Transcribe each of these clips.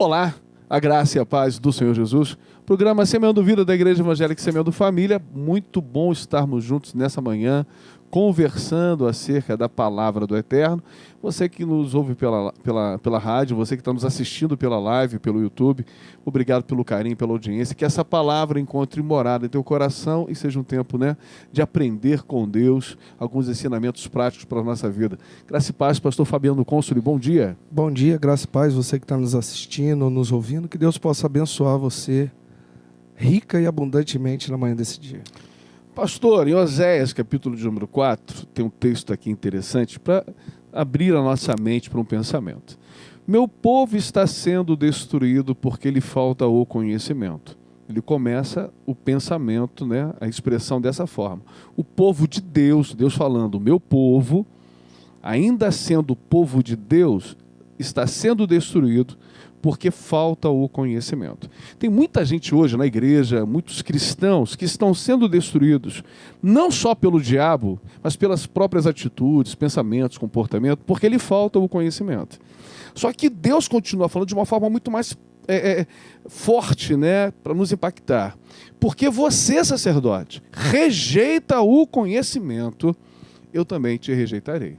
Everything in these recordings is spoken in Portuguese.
Olá, a graça e a paz do Senhor Jesus. Programa Semeando Vida da Igreja Evangélica Semeando Família. Muito bom estarmos juntos nessa manhã, conversando acerca da Palavra do Eterno. Você que nos ouve pela rádio, você que está nos assistindo pela live, pelo YouTube, obrigado pelo carinho, pela audiência. Que essa palavra encontre morada em teu coração e seja um tempo, de aprender com Deus alguns ensinamentos práticos para a nossa vida. Graça e paz, pastor Fabiano Consoli, bom dia. Bom dia, graça e paz, você que está nos assistindo, nos ouvindo, que Deus possa abençoar você rica e abundantemente na manhã desse dia. Pastor, em Oséias, capítulo de número 4, tem um texto aqui interessante para abrir a nossa mente para um pensamento. Meu povo está sendo destruído porque lhe falta o conhecimento. Ele começa o pensamento, a expressão dessa forma. O povo de Deus, Deus falando, meu povo, ainda sendo povo de Deus, está sendo destruído porque falta o conhecimento. Tem muita gente hoje na igreja, muitos cristãos que estão sendo destruídos, não só pelo diabo, mas pelas próprias atitudes, pensamentos, comportamento, porque lhe falta o conhecimento. Só que Deus continua falando de uma forma muito mais forte, para nos impactar. Porque você, sacerdote, rejeita o conhecimento, eu também te rejeitarei.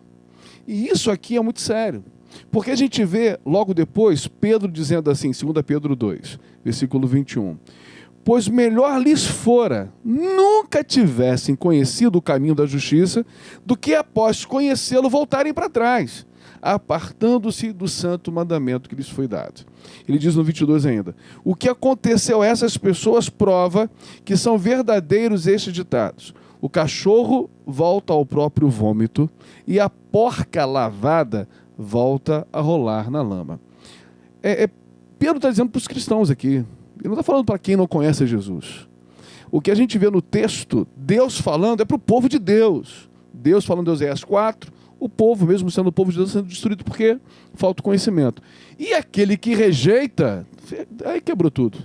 E isso aqui é muito sério. Porque a gente vê logo depois Pedro dizendo assim, 2 Pedro 2, versículo 21. Pois melhor lhes fora nunca tivessem conhecido o caminho da justiça do que após conhecê-lo voltarem para trás, apartando-se do santo mandamento que lhes foi dado. Ele diz no 22 ainda, o que aconteceu a essas pessoas prova que são verdadeiros estes ditados. O cachorro volta ao próprio vômito e a porca lavada volta a rolar na lama. Pedro está dizendo para os cristãos aqui. Ele não está falando para quem não conhece Jesus. O que a gente vê no texto, Deus falando, é para o povo de Deus. Deus falando em Oséias 4, o povo, mesmo sendo o povo de Deus, sendo destruído porque falta o conhecimento. E aquele que rejeita, aí quebrou tudo.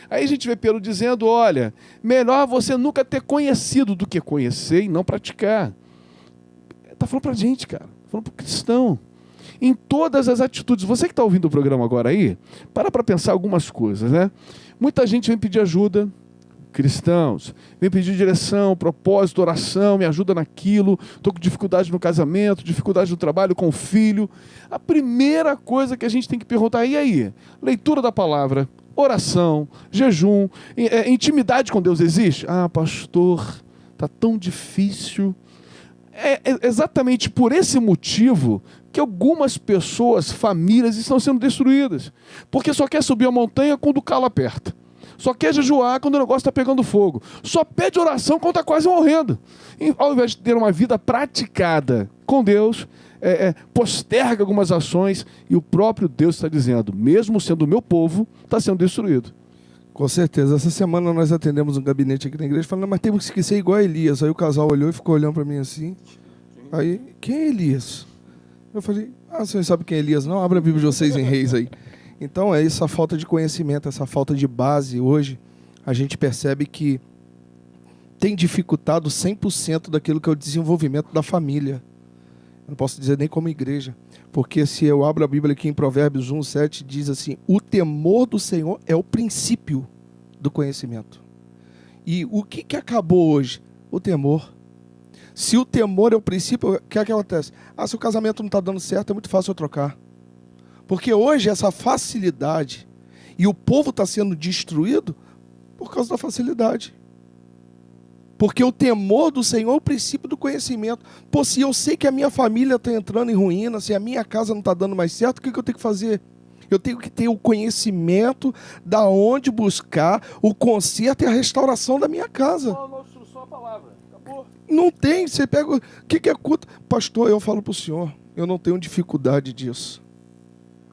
Aí a gente vê Pedro dizendo, olha, melhor você nunca ter conhecido do que conhecer e não praticar. Está falando para a gente, cara. Está falando para o cristão. Em todas as atitudes. Você que está ouvindo o programa agora aí, para pensar algumas coisas, Muita gente vem pedir ajuda, cristãos, vem pedir direção, propósito, oração, me ajuda naquilo, estou com dificuldade no casamento, dificuldade no trabalho com o filho. A primeira coisa que a gente tem que perguntar, e aí? Leitura da palavra, oração, jejum, intimidade com Deus existe? Ah, pastor, está tão difícil. É exatamente por esse motivo que algumas pessoas, famílias, estão sendo destruídas. Porque só quer subir a montanha quando o calo aperta. Só quer jejuar quando o negócio está pegando fogo. Só pede oração quando está quase morrendo. E, ao invés de ter uma vida praticada com Deus, posterga algumas ações e o próprio Deus está dizendo, mesmo sendo o meu povo, está sendo destruído. Com certeza. Essa semana nós atendemos um gabinete aqui na igreja falando, mas temos que ser igual a Elias. Aí o casal olhou e ficou olhando para mim assim. Aí, quem é Elias? Eu falei, vocês sabem quem é Elias? Não, abre a Bíblia de vocês em Reis aí. Então é essa falta de conhecimento, essa falta de base. Hoje a gente percebe que tem dificultado 100% daquilo que é o desenvolvimento da família. Eu não posso dizer nem como igreja. Porque se eu abro a Bíblia aqui em Provérbios 1:7, diz assim, o temor do Senhor é o princípio do conhecimento. E o que acabou hoje? O temor. Se o temor é o princípio, o que acontece? Se o casamento não está dando certo, é muito fácil eu trocar. Porque hoje essa facilidade, e o povo está sendo destruído por causa da facilidade. Porque o temor do Senhor é o princípio do conhecimento. Pô, se eu sei que a minha família está entrando em ruína, se a minha casa não está dando mais certo, o que eu tenho que fazer? Eu tenho que ter o conhecimento da onde buscar o conserto e a restauração da minha casa. Só a palavra. Acabou. Não tem, você pega... O que é culto? Pastor, eu falo para o senhor, eu não tenho dificuldade disso.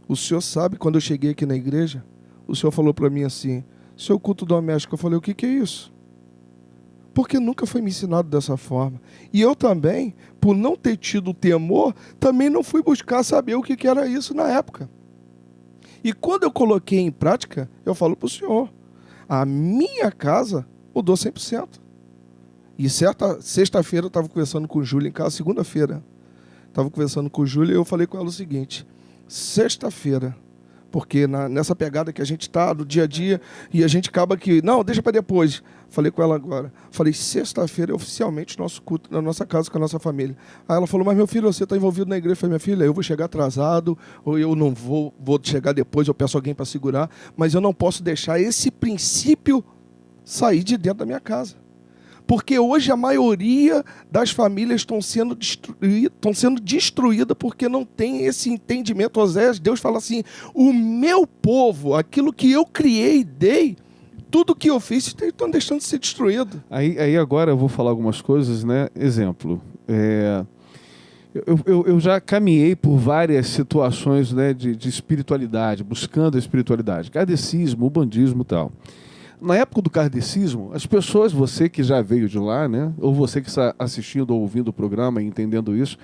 O senhor sabe, quando eu cheguei aqui na igreja, o senhor falou para mim assim, seu culto doméstico, eu falei, o que é isso? Porque nunca foi me ensinado dessa forma. E eu também, por não ter tido temor, também não fui buscar saber o que era isso na época. E quando eu coloquei em prática, eu falo para o senhor, a minha casa mudou 100%. E sexta-feira eu estava conversando com o Júlio em casa, segunda-feira. Estava conversando com o Júlio e eu falei com ela o seguinte, sexta-feira, Porque nessa pegada que a gente está, do dia a dia, e a gente acaba que, não, deixa para depois. Falei com ela agora. Falei, sexta-feira é oficialmente nosso culto na nossa casa com a nossa família. Aí ela falou, mas meu filho, você está envolvido na igreja. Eu falei, minha filha, eu vou chegar atrasado, ou eu não vou chegar depois, eu peço alguém para segurar, mas eu não posso deixar esse princípio sair de dentro da minha casa. Porque hoje a maioria das famílias estão sendo destruídas porque não tem esse entendimento. Oséias, Deus fala assim, o meu povo, aquilo que eu criei e dei, tudo que eu fiz, estão deixando de ser destruído. Aí agora eu vou falar algumas coisas, né? Exemplo, eu já caminhei por várias situações, né, de espiritualidade, buscando a espiritualidade, kardecismo, ubandismo e tal. Na época do kardecismo, as pessoas, você que já veio de lá, né, ou você que está assistindo ou ouvindo o programa e entendendo isso,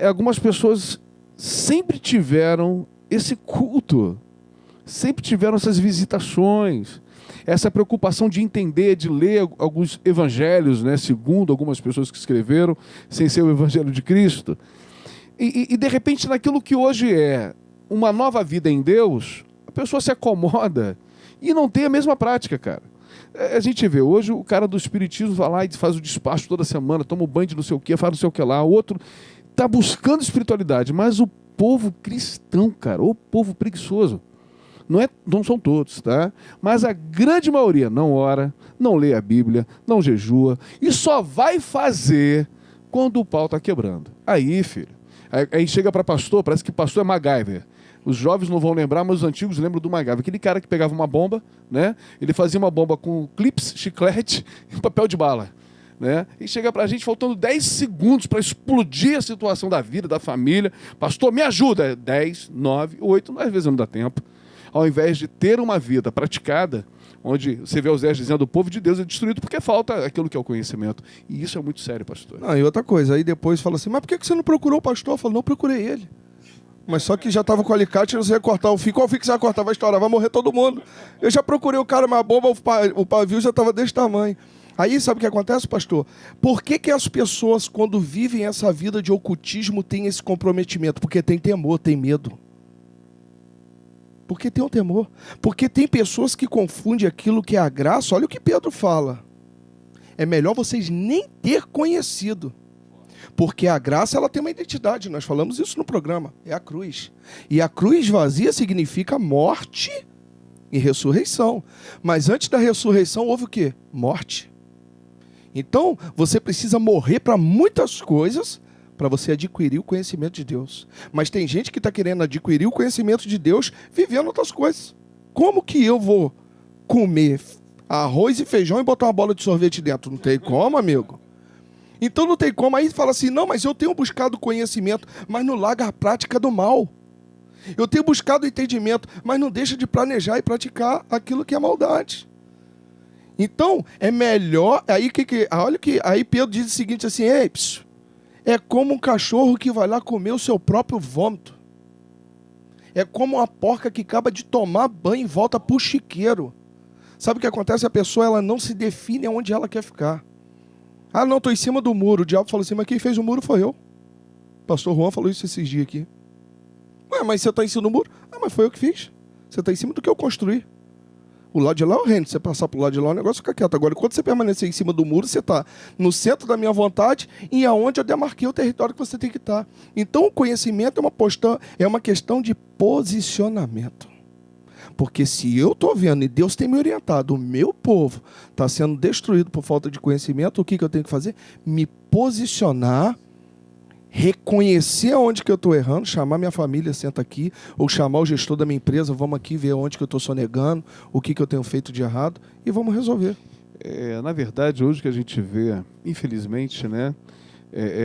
algumas pessoas sempre tiveram esse culto, sempre tiveram essas visitações, essa preocupação de entender, de ler alguns evangelhos, né, segundo algumas pessoas que escreveram, sem ser o evangelho de Cristo. E de repente, naquilo que hoje é uma nova vida em Deus, a pessoa se acomoda e não tem a mesma prática, cara. A gente vê hoje o cara do espiritismo vai lá e faz o despacho toda semana, toma o banho de não sei o que, faz não sei o que lá. O outro está buscando espiritualidade, mas o povo cristão, cara, o povo preguiçoso, não são todos, tá? Mas a grande maioria não ora, não lê a Bíblia, não jejua e só vai fazer quando o pau está quebrando. Aí, filho, aí chega para pastor, parece que pastor é MacGyver. Os jovens não vão lembrar, mas os antigos lembram do MacGyver. Aquele cara que pegava uma bomba, né? Ele fazia uma bomba com clips, chiclete e papel de bala, né? E chega pra gente faltando 10 segundos para explodir a situação da vida, da família. Pastor, me ajuda. 10, 9, 8, às vezes não dá tempo. Ao invés de ter uma vida praticada, onde você vê Oséias dizendo o povo de Deus é destruído porque falta aquilo que é o conhecimento. E isso é muito sério, pastor. Não, e outra coisa, aí depois fala assim, mas por que você não procurou o pastor? Eu falo, não procurei ele. Mas só que já estava com o alicate, não sei cortar o fio. Qual fio que você vai cortar? Vai estourar, vai morrer todo mundo. Eu já procurei o cara, uma bomba, o pavio já estava desse tamanho. Aí sabe o que acontece, pastor? Por que as pessoas, quando vivem essa vida de ocultismo, têm esse comprometimento? Porque tem temor, tem medo. Porque tem um temor. Porque tem pessoas que confundem aquilo que é a graça. Olha o que Pedro fala. É melhor vocês nem ter conhecido. Porque a graça, ela tem uma identidade. Nós falamos isso no programa. É a cruz. E a cruz vazia significa morte e ressurreição. Mas antes da ressurreição houve o quê? Morte. Então, você precisa morrer para muitas coisas para você adquirir o conhecimento de Deus. Mas tem gente que está querendo adquirir o conhecimento de Deus vivendo outras coisas. Como que eu vou comer arroz e feijão e botar uma bola de sorvete dentro? Não tem como, amigo. Então não tem como. Aí fala assim, não, mas eu tenho buscado conhecimento, mas não larga a prática do mal. Eu tenho buscado entendimento, mas não deixa de planejar e praticar aquilo que é maldade. Então, é melhor... Olha que aí Pedro diz o seguinte assim, ei, é como um cachorro que vai lá comer o seu próprio vômito. É como uma porca que acaba de tomar banho e volta para o chiqueiro. Sabe o que acontece? A pessoa ela não se define onde ela quer ficar. Ah, não, estou em cima do muro. O diabo falou assim, mas quem fez o muro foi eu. O pastor Juan falou isso esses dias aqui. Ué, mas você está em cima do muro? Ah, mas foi eu que fiz. Você está em cima do que eu construí. O lado de lá é o reino. Se você passar para o lado de lá, o negócio fica quieto. Agora, quando você permanecer em cima do muro, você está no centro da minha vontade e aonde eu demarquei o território que você tem que estar. Então, o conhecimento é uma questão de posicionamento. Porque se eu estou vendo e Deus tem me orientado, o meu povo está sendo destruído por falta de conhecimento, o que eu tenho que fazer? Me posicionar, reconhecer onde que eu estou errando, chamar minha família, senta aqui, ou chamar o gestor da minha empresa, vamos aqui ver onde que eu estou sonegando, o que eu tenho feito de errado, e vamos resolver. Na verdade, hoje que a gente vê, infelizmente, né,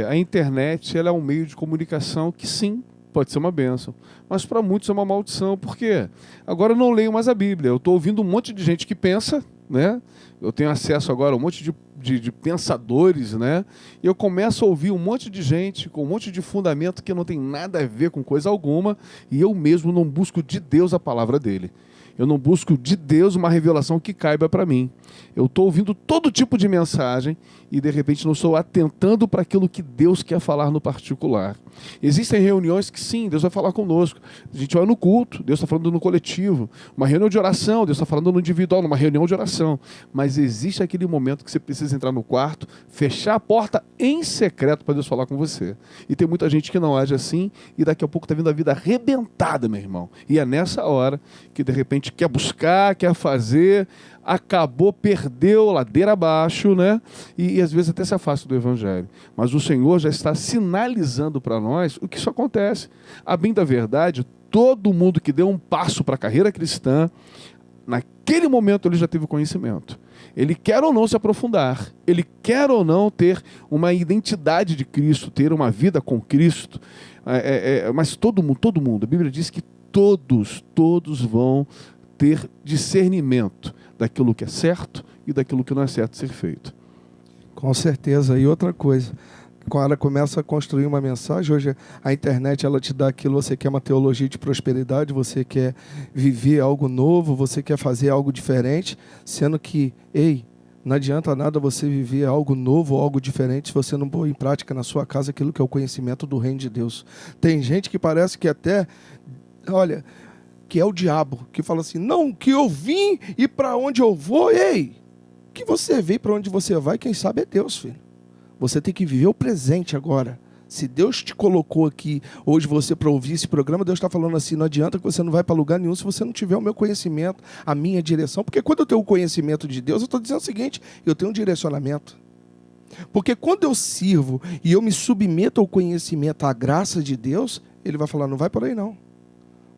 a internet ela é um meio de comunicação que sim, pode ser uma bênção, mas para muitos é uma maldição. Por quê? Agora eu não leio mais a Bíblia, eu estou ouvindo um monte de gente que pensa, né? Eu tenho acesso agora a um monte de pensadores, né? E eu começo a ouvir um monte de gente com um monte de fundamento que não tem nada a ver com coisa alguma, e eu mesmo não busco de Deus a palavra dele. Eu não busco de Deus uma revelação que caiba para mim. Eu estou ouvindo todo tipo de mensagem e, de repente, não estou atentando para aquilo que Deus quer falar no particular. Existem reuniões que, sim, Deus vai falar conosco. A gente vai no culto, Deus está falando no coletivo. Uma reunião de oração, Deus está falando no individual, numa reunião de oração. Mas existe aquele momento que você precisa entrar no quarto, fechar a porta em secreto para Deus falar com você. E tem muita gente que não age assim e daqui a pouco está vindo a vida arrebentada, meu irmão. E é nessa hora que, de repente, quer buscar, quer fazer, acabou, perdeu, ladeira abaixo, né? E às vezes até se afasta do Evangelho. Mas o Senhor já está sinalizando para nós o que isso acontece. A bem da verdade, todo mundo que deu um passo para a carreira cristã, naquele momento ele já teve o conhecimento. Ele quer ou não se aprofundar, ele quer ou não ter uma identidade de Cristo, ter uma vida com Cristo, mas todo mundo, a Bíblia diz que todos vão ter discernimento daquilo que é certo e daquilo que não é certo ser feito. Com certeza. E outra coisa, quando ela começa a construir uma mensagem, hoje a internet ela te dá aquilo, você quer uma teologia de prosperidade, você quer viver algo novo, você quer fazer algo diferente, sendo que, não adianta nada você viver algo novo, algo diferente, se você não pôr em prática na sua casa aquilo que é o conhecimento do reino de Deus. Tem gente que parece que até, que é o diabo, que fala assim, não, que eu vim e para onde eu vou, que você veio para onde você vai, quem sabe é Deus, filho. Você tem que viver o presente agora. Se Deus te colocou aqui hoje você para ouvir esse programa, Deus está falando assim, não adianta que você não vai para lugar nenhum se você não tiver o meu conhecimento, a minha direção. Porque quando eu tenho o conhecimento de Deus, eu estou dizendo o seguinte, eu tenho um direcionamento. Porque quando eu sirvo e eu me submeto ao conhecimento, à graça de Deus, Ele vai falar, não vai por aí não.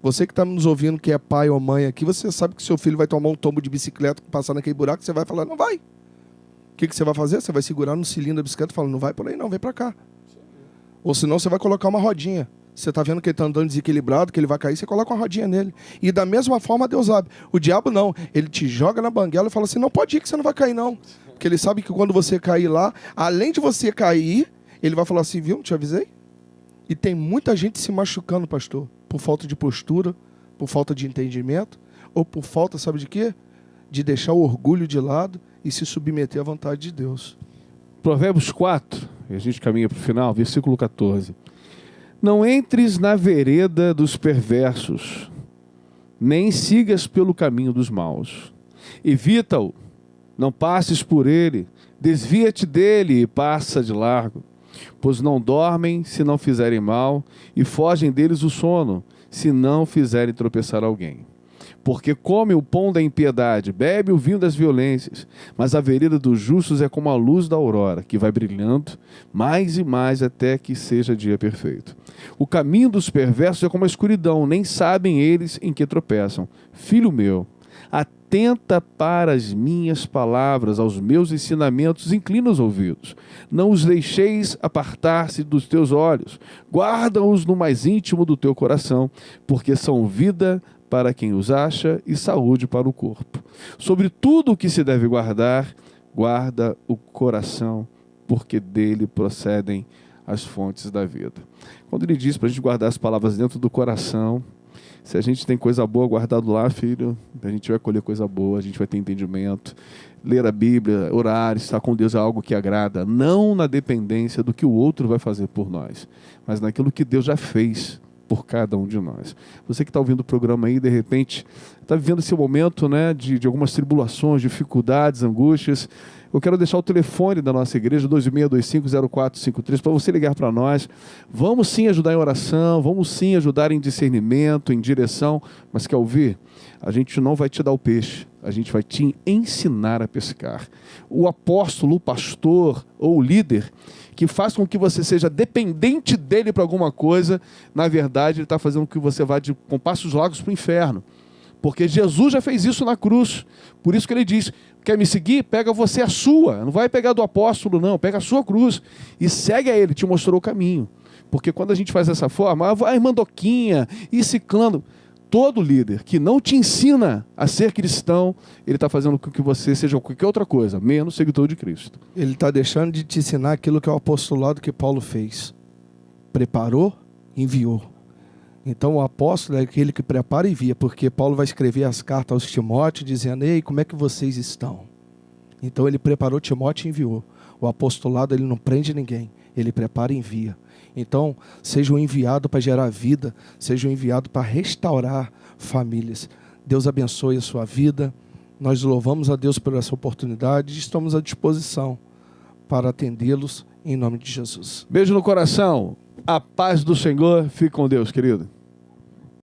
Você que está nos ouvindo, que é pai ou mãe aqui, você sabe que seu filho vai tomar um tombo de bicicleta, passar naquele buraco, você vai falar, não vai. O que você vai fazer? Você vai segurar no cilindro da bicicleta e falar, não vai por aí não, vem para cá. Ou senão você vai colocar uma rodinha. Você está vendo que ele está andando desequilibrado, que ele vai cair, você coloca uma rodinha nele. E da mesma forma Deus sabe. O diabo não, ele te joga na banguela e fala assim, não pode ir que você não vai cair não. Porque ele sabe que quando você cair lá, além de você cair, ele vai falar assim, viu, não te avisei? E tem muita gente se machucando, pastor, por falta de postura, por falta de entendimento, ou por falta, sabe de quê? De deixar o orgulho de lado e se submeter à vontade de Deus. Provérbios 4, e a gente caminha para o final, versículo 14. Não entres na vereda dos perversos, nem sigas pelo caminho dos maus. Evita-o, não passes por ele, desvia-te dele e passa de largo. Pois não dormem se não fizerem mal, e fogem deles o sono, se não fizerem tropeçar alguém. Porque come o pão da impiedade, bebe o vinho das violências, mas a vereda dos justos é como a luz da aurora, que vai brilhando mais e mais até que seja dia perfeito. O caminho dos perversos é como a escuridão, nem sabem eles em que tropeçam. Filho meu, atenta para as minhas palavras, aos meus ensinamentos, inclina os ouvidos. Não os deixeis apartar-se dos teus olhos, guarda-os no mais íntimo do teu coração, porque são vida para quem os acha e saúde para o corpo. Sobre tudo o que se deve guardar, guarda o coração, porque dele procedem as fontes da vida. Quando ele diz para a gente guardar as palavras dentro do coração, se a gente tem coisa boa guardado lá, filho, a gente vai colher coisa boa, a gente vai ter entendimento. Ler a Bíblia, orar, estar com Deus é algo que agrada, não na dependência do que o outro vai fazer por nós, mas naquilo que Deus já fez por cada um de nós. Você que está ouvindo o programa aí, de repente, está vivendo esse momento, né, de algumas tribulações, dificuldades, angústias. Eu quero deixar o telefone da nossa igreja, 2625-0453, para você ligar para nós. Vamos sim ajudar em oração, vamos sim ajudar em discernimento, em direção, mas quer ouvir? A gente não vai te dar o peixe, a gente vai te ensinar a pescar. O apóstolo, o pastor ou o líder que faz com que você seja dependente dele para alguma coisa, na verdade ele está fazendo com que você vá com passos largos para o inferno. Porque Jesus já fez isso na cruz. Por isso que ele diz, quer me seguir? Pega você a sua. Não vai pegar do apóstolo, não. Pega a sua cruz e segue a ele. Te mostrou o caminho. Porque quando a gente faz dessa forma, vai mandoquinha e ciclando. Todo líder que não te ensina a ser cristão, ele está fazendo com que você seja qualquer outra coisa, menos seguidor de Cristo. Ele está deixando de te ensinar aquilo que é o apostolado que Paulo fez. Preparou, enviou. Então o apóstolo é aquele que prepara e envia, porque Paulo vai escrever as cartas aos Timóteo dizendo: ei, como é que vocês estão? Então ele preparou Timóteo e enviou. O apostolado, ele não prende ninguém, ele prepara e envia. Então seja um enviado para gerar vida, seja um enviado para restaurar famílias. Deus abençoe a sua vida. Nós louvamos a Deus por essa oportunidade e estamos à disposição para atendê-los em nome de Jesus. Beijo no coração. A paz do Senhor. Fique com Deus, querido.